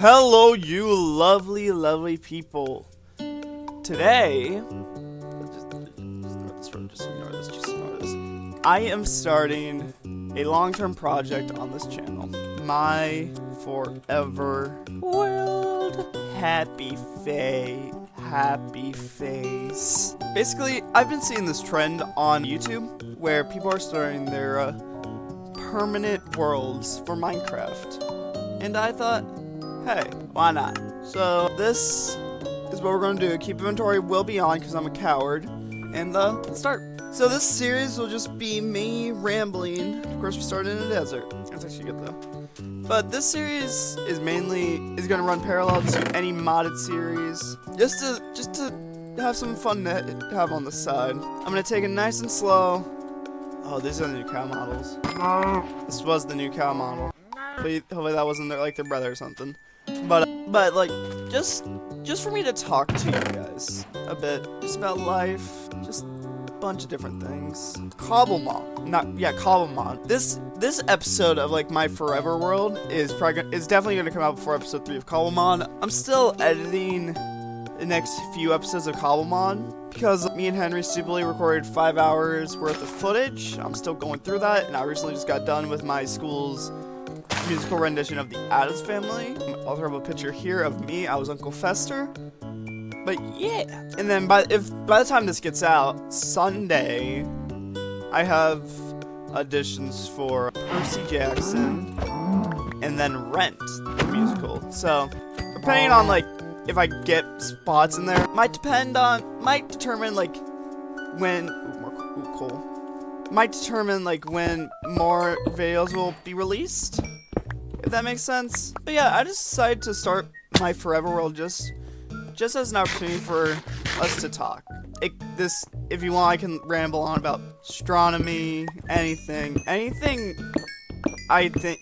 Hello, you lovely, lovely people. Today, just ignore this. I am starting a long-term project on this channel. My forever world. Happy face. Basically, I've been seeing this trend on YouTube where people are starting their permanent worlds for Minecraft. And I thought, hey, why not? So this is what we're going to do. Keep inventory will be on because I'm a coward. And let's start. So this series will just be me rambling. Of course, we started in a desert. That's actually good though. But this series is going to run parallel to any modded series, just to have some fun to have on the side. I'm gonna take it nice and slow. Oh, these are the new cow models. This was the new cow model. Hopefully that wasn't like their brother or something. But like just for me to talk to you guys a bit, just about life, just a bunch of different things. Cobblemon. This episode of like my forever world is definitely gonna come out before episode 3 of Cobblemon. I'm still editing the next few episodes of Cobblemon because me and Henry stupidly recorded 5 hours worth of footage. I'm still going through that, and I recently just got done with my school's musical rendition of the Addams Family. I'll throw up a picture here of me. I was Uncle Fester. But yeah, and then by the time this gets out, Sunday, I have auditions for Percy Jackson and then Rent, the musical. So depending on like if I get spots in there, might determine like when when more videos will be released, if that makes sense. But yeah, I just decided to start my forever world just as an opportunity for us to talk. If you want, I can ramble on about astronomy, anything I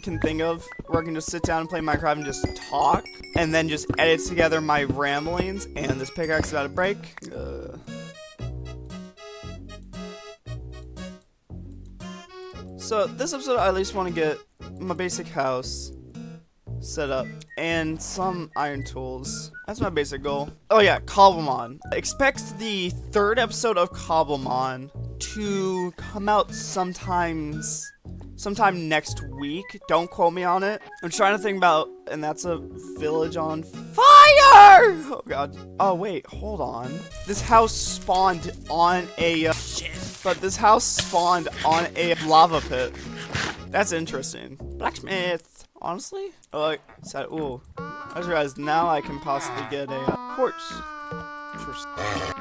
can think of, where I can just sit down and play Minecraft and just talk, and then just edit together my ramblings. And this pickaxe is about to break. So this episode, I at least want to get my basic house set up and some iron tools. That's my basic goal. Oh yeah, Cobblemon. Expect the 3rd episode of Cobblemon to come out sometime next week. Don't quote me on it. I'm trying to think about, and that's a village on fire! Oh god. Oh wait, hold on. This house spawned on a this house spawned on a lava pit. That's interesting. Blacksmith. Honestly? I just realized now I can possibly get a horse.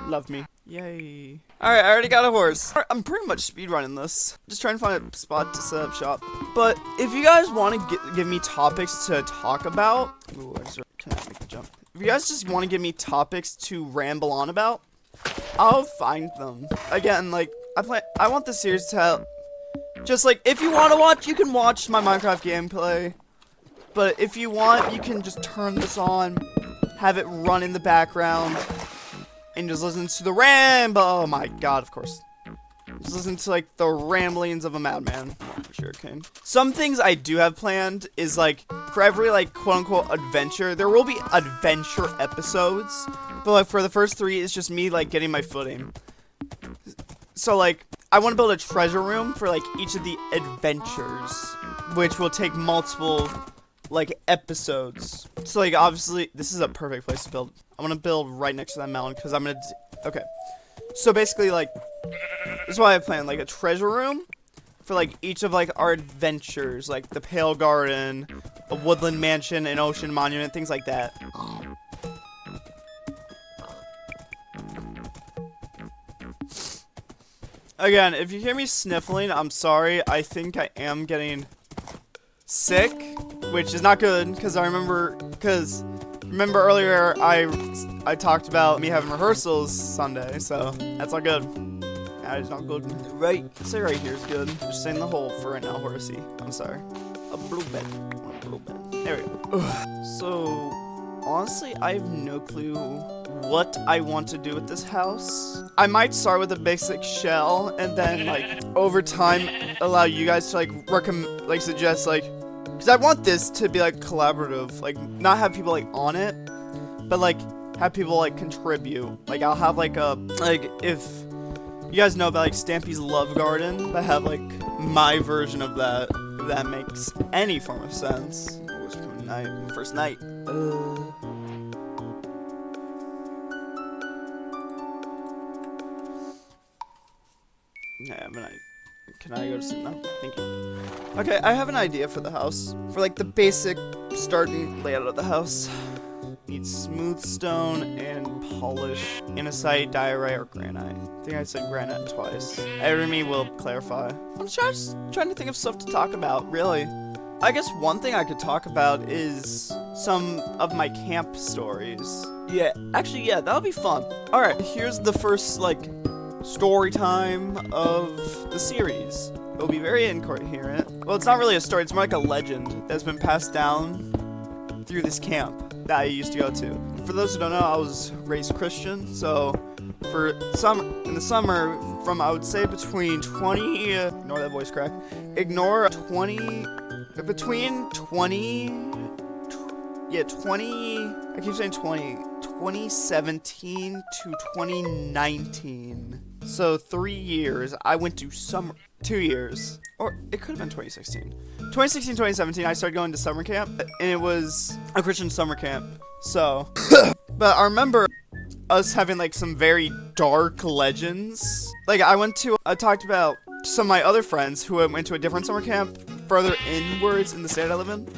Love me. Yay. Alright, I already got a horse. I'm pretty much speedrunning this. Just trying to find a spot to set up shop. But if you guys want to give me topics to talk about... Ooh, can I make a jump? If you guys just want to give me topics to ramble on about, I'll find them. Again, like, I want the series to help. Just like, if you want to watch, you can watch my Minecraft gameplay. But if you want, you can just turn this on, have it run in the background, and just listen to the oh my god, of course. Just listen to, like, the ramblings of a madman. For sure, Kane. Some things I do have planned is, like, for every, like, quote-unquote adventure, there will be adventure episodes. But, like, for the first 3, it's just me, like, getting my footing. So, like, I want to build a treasure room for, like, each of the adventures, which will take multiple... like episodes. So like obviously this is a perfect place to build. I'm gonna build right next to that mountain because I'm gonna okay. So basically like this is why I plan like a treasure room for like each of like our adventures, like the Pale Garden, a woodland mansion, an ocean monument, things like that. Again, if you hear me sniffling, I'm sorry. I think I am getting sick, which is not good because remember earlier I talked about me having rehearsals Sunday, so that's not good. That is not good. Right, say right here is good. Just stay in the hole for right now, horsey. I'm sorry. A blue bed. There we go. Ugh. So honestly, I have no clue what I want to do with this house. I might start with a basic shell and then like over time allow you guys to like suggest like Because I want this to be like collaborative, like not have people like on it, but like have people like contribute. Like I'll have like if you guys know about like Stampy's Love Garden, I have like my version of that, if that makes any form of sense. It was first night. Yeah, I have an idea. Can I go to sleep now? Thank you. Okay, I have an idea for the house. For like the basic starting layout of the house. Needs smooth stone and polish, andesite, diorite, or granite. I think I said granite twice. Edemy will clarify. I'm just trying to think of stuff to talk about, really. I guess one thing I could talk about is some of my camp stories. Yeah, actually, yeah, that'll be fun. Alright, here's the first, like, story time of the series. It'll be very incoherent. Well, it's not really a story, it's more like a legend that's been passed down through this camp that I used to go to. For those who don't know, I was raised Christian, so in the summer, from I would say between 20, ignore that voice crack, between 2017 to 2019. So 3 years, I went to 2 years, or it could have been 2016. 2016, 2017, I started going to summer camp, and it was a Christian summer camp, so. But I remember us having, like, some very dark legends. Like, I talked about some of my other friends who went to a different summer camp further inwards in the state I live in.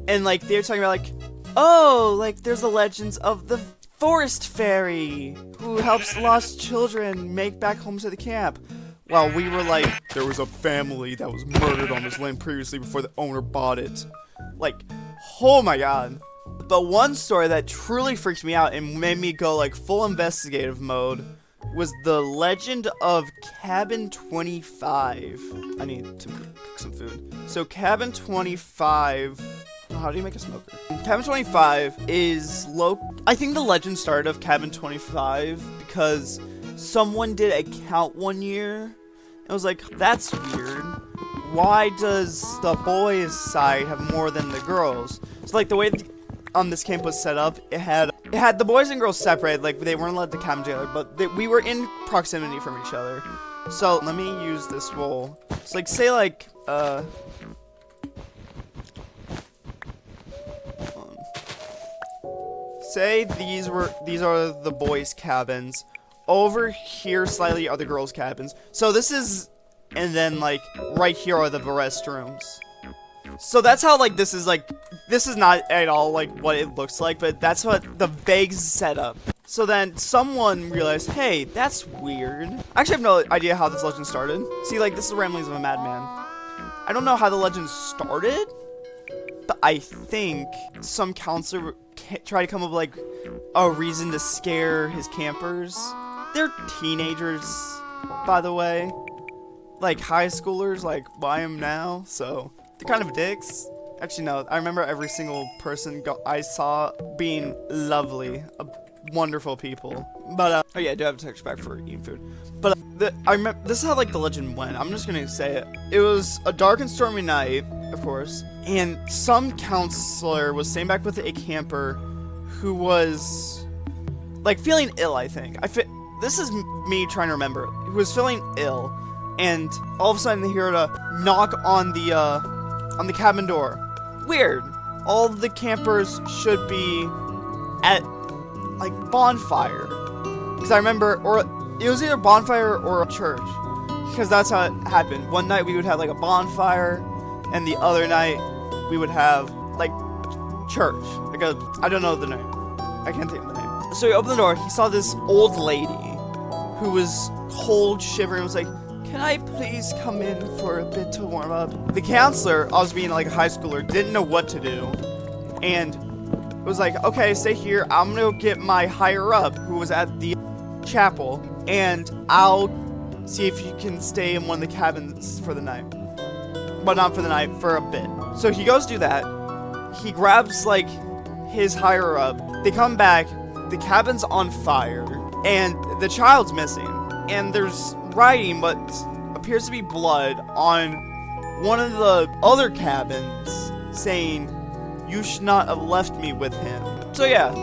And, like, they were talking about, like, oh, like, there's the legends of the forest fairy who helps lost children make back home to the camp. While we were like, there was a family that was murdered on this land previously before the owner bought it. Like, oh my god. But one story that truly freaked me out and made me go like full investigative mode was the legend of Cabin 25. I need to cook some food. So Cabin 25, how do you make a smoker? Cabin 25 is I think the legend started of Cabin 25 because someone did a count one year and was like, that's weird. Why does the boys' side have more than the girls? So like the way this camp was set up, it had the boys and girls separated, like they weren't allowed to cabin together, but we were in proximity from each other. So let me use this roll. So like say like say these are the boys' cabins. Over here slightly are the girls' cabins. So this is, and then like right here are the restrooms. So that's how like this is not at all like what it looks like, but that's what the vague setup. So then someone realized, hey, that's weird. I actually have no idea how this legend started. See, like this is the ramblings of a madman. I don't know how the legend started, but I think some counselor tried to come up with like a reason to scare his campers. They're teenagers, by the way. Like high schoolers, like I am now, so they're kind of dicks. Actually, no, I remember every single person I saw being lovely, wonderful people. But, oh yeah, I do have a text back for eating food. But, I remember, this is how, like, the legend went. I'm just gonna say it. It was a dark and stormy night, of course, and some counselor was staying back with a camper who was, like, feeling ill, I think. This is me trying to remember. He was feeling ill, and all of a sudden they heard a knock on the cabin door. Weird. All the campers should be at, like, bonfire. Because I remember, or it was either bonfire or a church. Because that's how it happened. One night we would have, like, a bonfire, and the other night we would have, like, church. Like I don't know the name. I can't think of the name. So he opened the door, he saw this old lady who was cold, shivering, was like, can I please come in for a bit to warm up? The counselor, I was being like a high schooler, didn't know what to do. And was like, okay, stay here. I'm gonna go get my higher up, who was at the chapel, and I'll see if you can stay in one of the cabins for the night. But not for the night, for a bit. So he goes do that. He grabs like his higher up. They come back. The cabin's on fire. And the child's missing. And there's writing, but appears to be blood on one of the other cabins. saying, "You should not have left me with him." So yeah,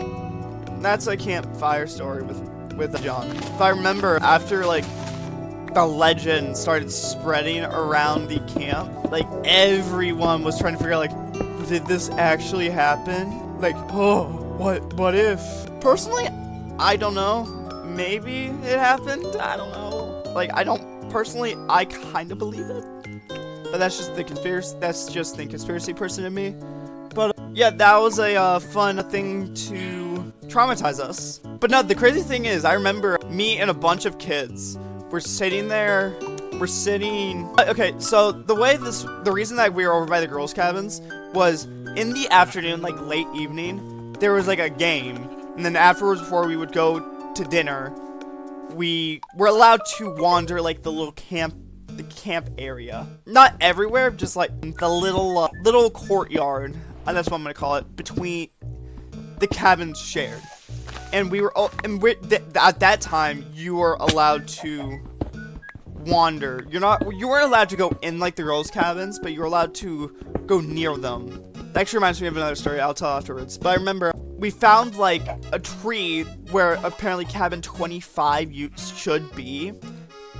that's a campfire story with John. If I remember, after like the legend started spreading around the camp, like everyone was trying to figure out, like, did this actually happen? Like, oh, what if? Personally, I don't know. Maybe it happened. I don't know. Like, I kind of believe it. But that's just the conspiracy person in me. But yeah, that was a fun thing to traumatize us. But no, the crazy thing is, I remember me and a bunch of kids were sitting there. Okay, so the reason that we were over by the girls' cabins was in the afternoon, like late evening, there was like a game. And then afterwards, before we would go to dinner, we were allowed to wander like the camp area. Not everywhere, just like the little courtyard, and that's what I'm gonna call it, between the cabins shared. And at that time, you were allowed to wander. You weren't allowed to go in like the girls' cabins, but you were allowed to go near them. That actually reminds me of another story I'll tell afterwards. But I remember we found like a tree where apparently cabin 25 should be.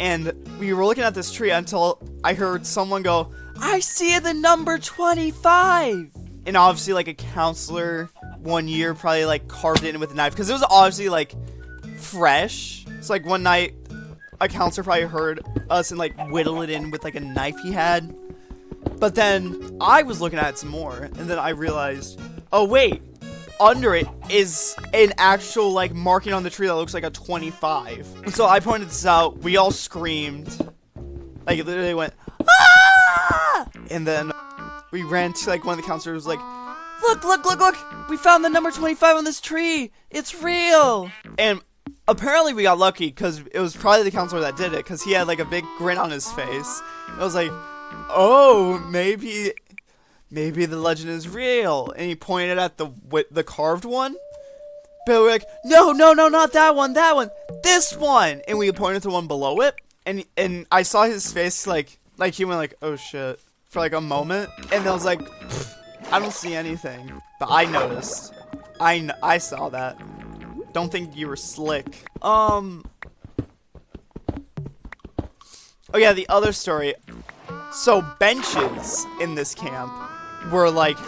And we were looking at this tree until I heard someone go, "I see the number 25. And obviously like a counselor one year probably like carved it in with a knife, because it was obviously like fresh. It's like one night a counselor probably heard us and like whittled it in with like a knife he had. But then I was looking at it some more, and then I realized, oh wait, under it is an actual like marking on the tree that looks like a 25. And so I pointed this out, we all screamed, like it literally went, "Ah!" And then we ran to like one of the counselors, was like, look, we found the number 25 on this tree, it's real. And apparently we got lucky, because it was probably the counselor that did it, because he had like a big grin on his face. I was like, oh, maybe the legend is real. And he pointed at the carved one. But we're like, no, not that one, this one. And we pointed to one below it. And I saw his face like he went like, oh shit, for like a moment. And I was like, I don't see anything. But I noticed. I saw that. Don't think you were slick. Oh yeah, the other story. So benches in this camp were like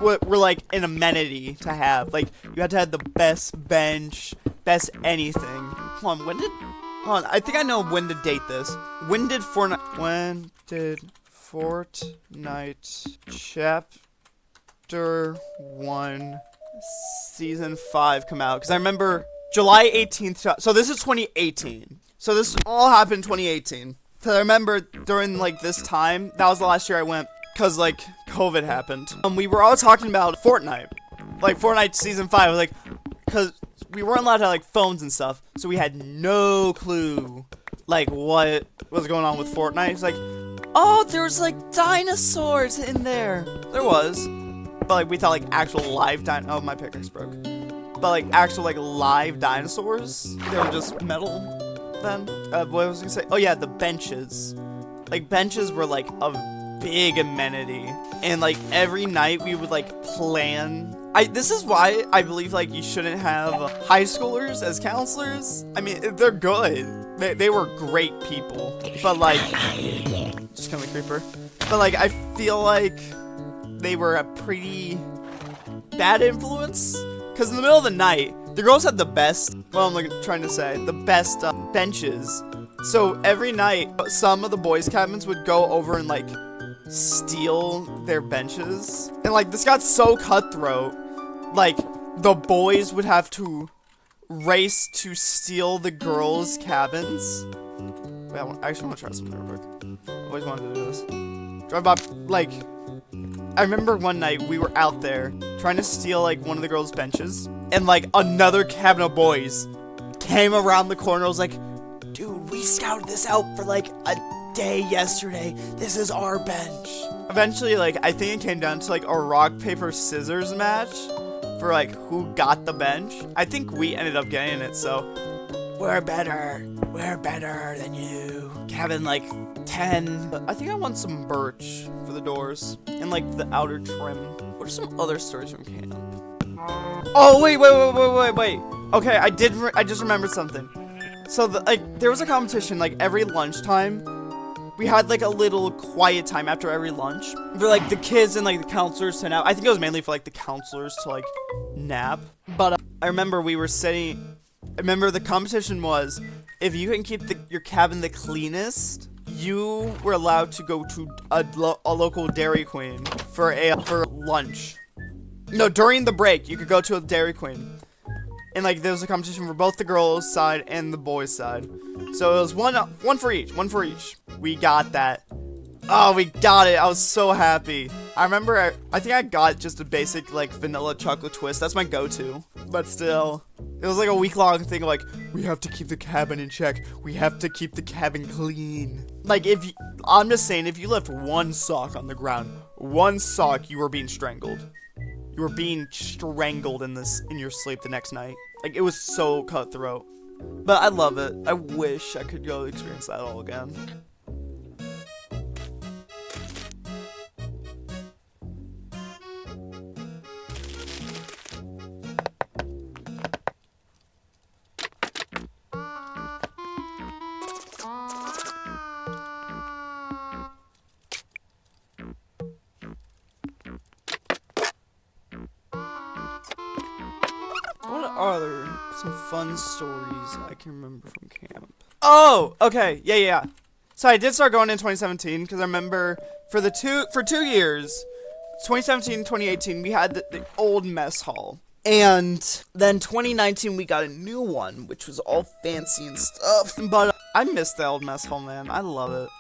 were like an amenity to have. Like, you had to have the best bench, best anything. Hold on, I think I know when to date this. When did Fortnite Chapter 1 Season 5 come out? Because I remember July 18th. So this is 2018. So this all happened in 2018. Because I remember during like this time, that was the last year I went, because like COVID happened. We were all talking about Fortnite. Like Fortnite Season 5. Like, because we weren't allowed to have like phones and stuff. So we had no clue like what was going on with Fortnite. It's like, oh, there was like dinosaurs in there. There was. But like we thought like actual live oh, my pickaxe broke. But like actual like live dinosaurs, they were just metal then. What was I gonna say? Oh yeah, the benches. Like benches were like a big amenity. And like every night we would like plan. This is why I believe like you shouldn't have high schoolers as counselors. I mean, they're good. They were great people. But like, just kind of a creeper. But like, I feel like they were a pretty bad influence. Because in the middle of the night, the girls had the best, well, I'm like trying to say, the best benches. So every night, some of the boys' cabins would go over and like steal their benches. And like, this got so cutthroat, like the boys would have to race to steal the girls' cabins. Wait, I actually want to try something real quick. I always wanted to do this. Drive by, like, I remember one night we were out there trying to steal like one of the girls' benches, and like another cabin of boys came around the corner. I was like, dude, we scouted this out for like a day yesterday. This is our bench. Eventually, like, I think it came down to like a rock, paper, scissors match for like who got the bench. I think we ended up getting it, so we're better. we're better than you. Cabin like 10. I think I want some birch for the doors and like the outer trim. What are some other stories from camp? Oh wait. Okay, I just remembered something. So there was a competition like every lunchtime. We had like a little quiet time after every lunch for like the kids and like the counselors to nap. I think it was mainly for like the counselors to like nap. But I remember we were sitting. I remember the competition was if you can keep your cabin the cleanest, you were allowed to go to a local Dairy Queen for lunch. No, during the break you could go to a Dairy Queen. And like there was a competition for both the girls' side and the boys' side. So it was one for each. We got that. Oh, we got it. I was so happy. I remember I think I got just a basic like vanilla chocolate twist. That's my go-to. But still, it was like a week-long thing of like, we have to keep the cabin in check. We have to keep the cabin clean. Like I'm just saying, if you left one sock on the ground, one sock, you were being strangled. You were being strangled in your sleep the next night. Like, it was so cutthroat. But I love it. I wish I could go experience that all again. What are some fun stories I can remember from camp? Oh, okay, yeah. So I did start going in 2017 because I remember for 2 years, 2017, 2018, we had the old mess hall, and then 2019 we got a new one, which was all fancy and stuff. But I miss the old mess hall, man. I love it.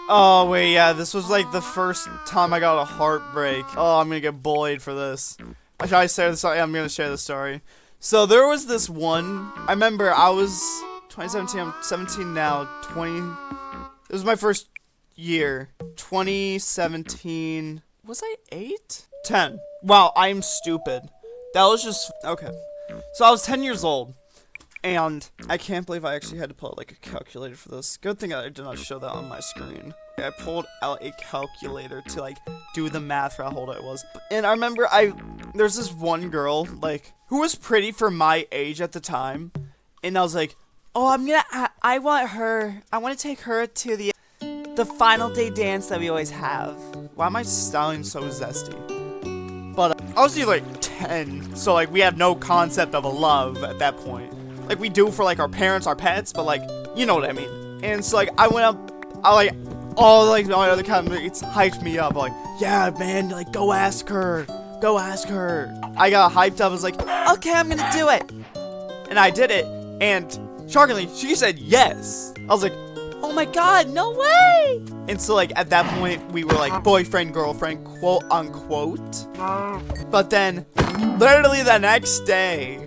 Oh, wait, yeah, this was like the first time I got a heartbreak. Oh, I'm gonna get bullied for this. Should I share this story? Yeah, I'm gonna share the story. So there was this one, I remember I was 2017, I'm 17 now, it was my first year. 2017, was I 8? 10. Wow, I'm stupid. That was just, okay. So I was 10 years old. And I can't believe I actually had to pull out like a calculator for this. Good thing I did not show that on my screen. I pulled out a calculator to like do the math for how old I was. And I remember there's this one girl like who was pretty for my age at the time. And I was like, oh, I want to take her to the final day dance that we always have. Why am I sounding so zesty? But I was like 10. So like we have no concept of a love at that point. Like, we do for, like, our parents, our pets, but, like, you know what I mean. And so, like, I went up, all, like, my other it's hyped me up, like, yeah, man, like, go ask her. I got hyped up, I was like, okay, I'm gonna do it. And I did it, and, shockingly, she said yes. I was like, oh my god, no way. And so, like, at that point, we were, like, boyfriend, girlfriend, quote, unquote. But then, literally the next day,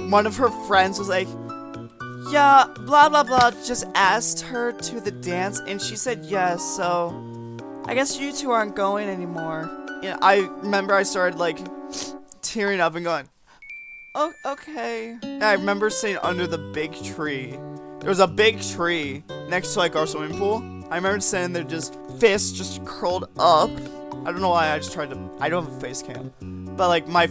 one of her friends was like, yeah, blah, blah, blah, just asked her to the dance, and she said yes, so I guess you two aren't going anymore. You know, I remember I started, like, tearing up and going, oh, okay. And I remember sitting under the big tree. There was a big tree next to, like, our swimming pool. I remember sitting there just, fists just curled up. I don't know why I don't have a face cam. But, like, my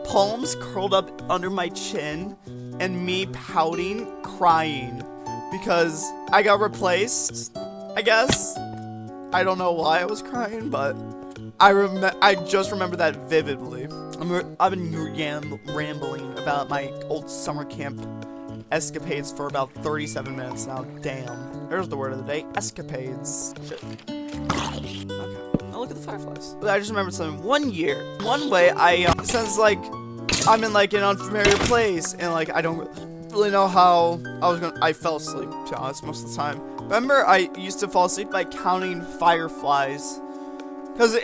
palms curled up under my chin and me pouting, crying because I got replaced, I guess. I don't know why I was crying, but I just remember that vividly. I've been rambling about my old summer camp escapades for about 37 minutes now. Damn. There's the word of the day. Escapades. Shit. Okay. Oh, look at the fireflies. But I just remembered something. One way, since, like, I'm in, like, an unfamiliar place, and, like, I don't really know how I fell asleep, to be honest, most of the time. Remember, I used to fall asleep by counting fireflies. Because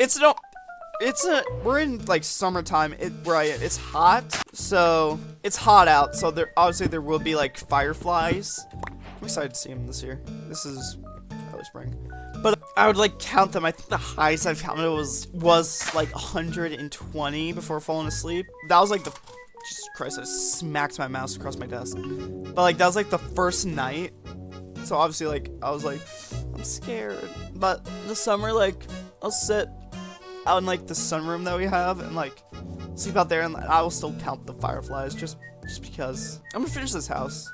we're in, like, summertime, it's hot, so, it's hot out, so obviously there will be, like, fireflies. I'm excited to see them this year. This is probably spring. But I would like count them. I think the highest I've counted was like 120 before falling asleep. That was like the, Jesus Christ, I smacked my mouse across my desk. But like that was like the first night. So obviously like I was like, I'm scared. But in the summer, like I'll sit out in like the sunroom that we have and like sleep out there, and I will still count the fireflies just because I'm gonna finish this house.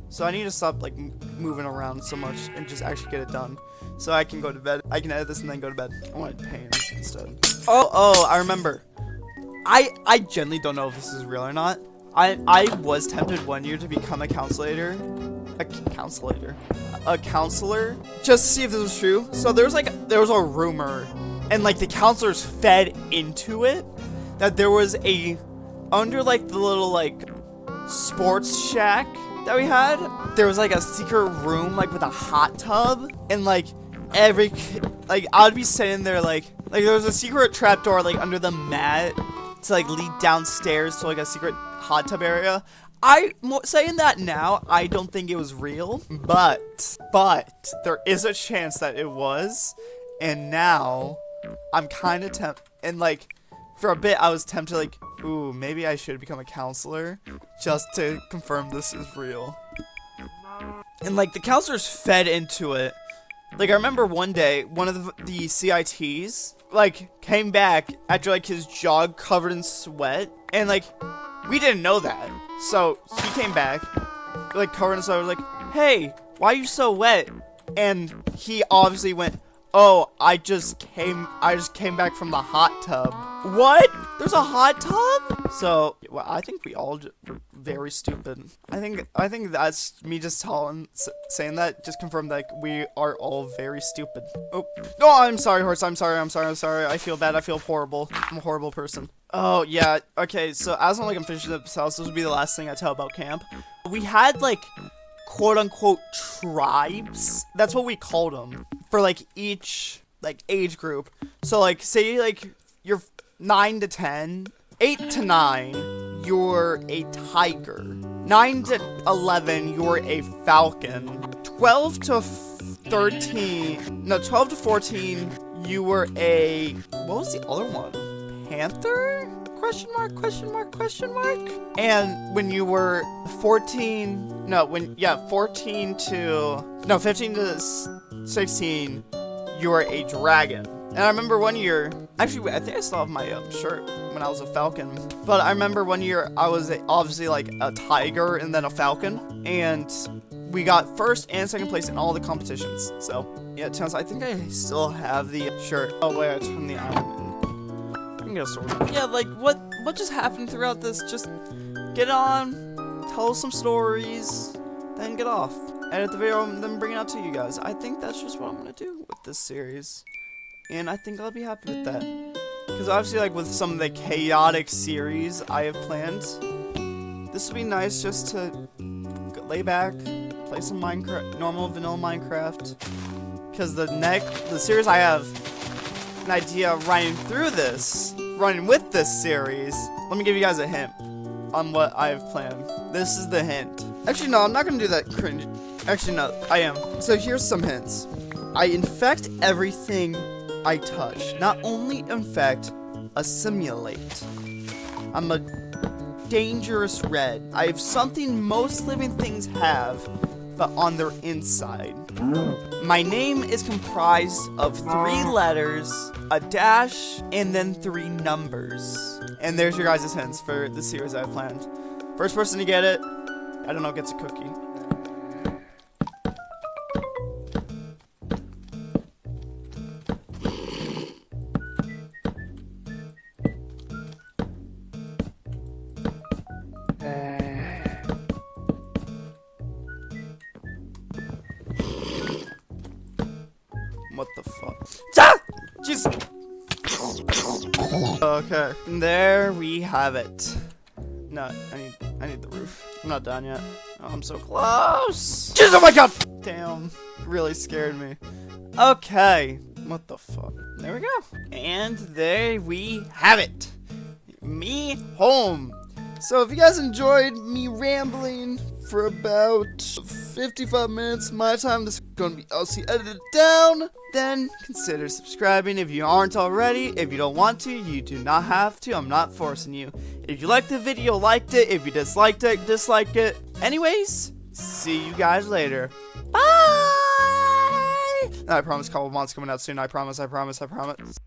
So I need to stop like moving around so much and just actually get it done. So I can go to bed. I can edit this and then go to bed. I want paintings instead. Oh, I remember. I genuinely don't know if this is real or not. I was tempted one year to become a counselor, just to see if this was true. So there was a rumor, and like the counselors fed into it, that there was under like the little like sports shack that we had, there was like a secret room like with a hot tub, and like I'd be sitting there like there was a secret trapdoor like under the mat to like lead downstairs to like a secret hot tub area. Saying that now, I don't think it was real, but there is a chance that it was, and now I'm kind of tempted, and like for a bit I was tempted like, ooh, maybe I should become a counselor just to confirm this is real. And like the counselors fed into it. Like I remember one day, one of the CITs like came back after like his jog covered in sweat, and like we didn't know that. So he came back like covered in sweat. I was like, hey, why are you so wet? And he obviously went, oh, I just came back from the hot tub. What? There's a hot tub? So, well, I think we all were very stupid. I think that's me just saying that just confirmed that we are all very stupid. Oh, no, I'm sorry, horse. I'm sorry. I feel bad. I feel horrible. I'm a horrible person. Oh, yeah. Okay, so as I'm finishing this house, this would be the last thing I tell about camp. We had like quote-unquote tribes. That's what we called them for like each like age group. So like say like you're 9 to 10, 8 to 9 you're a tiger, 9 to 11 you're a falcon, 12 to 14 you were a, what was the other one, panther? Question mark? And when you were 15 to 16, you were a dragon. And I remember one year, actually, I think I still have my shirt when I was a falcon. But I remember one year I was obviously like a tiger and then a falcon, and we got first and second place in all the competitions. So yeah, Chance, I think I still have the shirt. Oh wait, I turned the iron. Get a sword. Yeah, like what just happened throughout this? Just get on, tell some stories, then get off. Edit the video and then bring it out to you guys. I think that's just what I'm gonna do with this series, and I think I'll be happy with that. Because obviously, like with some of the chaotic series I have planned, this would be nice just to lay back, play some Minecraft, normal vanilla Minecraft. Because the series I have an idea running with this series. Let me give you guys a hint on what I have planned. This is the hint. Actually, no, I'm not gonna do that cringe. Actually, no, I am. So here's some hints. I infect everything I touch. Not only infect, assimilate. I'm a dangerous red. I have something most living things have, but on their inside. My name is comprised of 3 letters, a dash, and then 3 numbers. And there's your guys' hints for the series I have planned. First person to get it, I don't know, gets a cookie. What the fuck? Ah! Jeez. Okay, there we have it. No, I need the roof. I'm not done yet. Oh, I'm so close. Jeez, oh my god! Damn, really scared me. Okay, what the fuck? There we go. And there we have it. Me home. So if you guys enjoyed me rambling for about 55 minutes, my time to gonna be LC edited down, then consider subscribing if you aren't already. If you don't want to, you do not have to. I'm not forcing you. If you liked the video, liked it. If you disliked it, disliked it. Anyways, see you guys later. Bye! And I promise Cobblemon's coming out soon. I promise, I promise, I promise.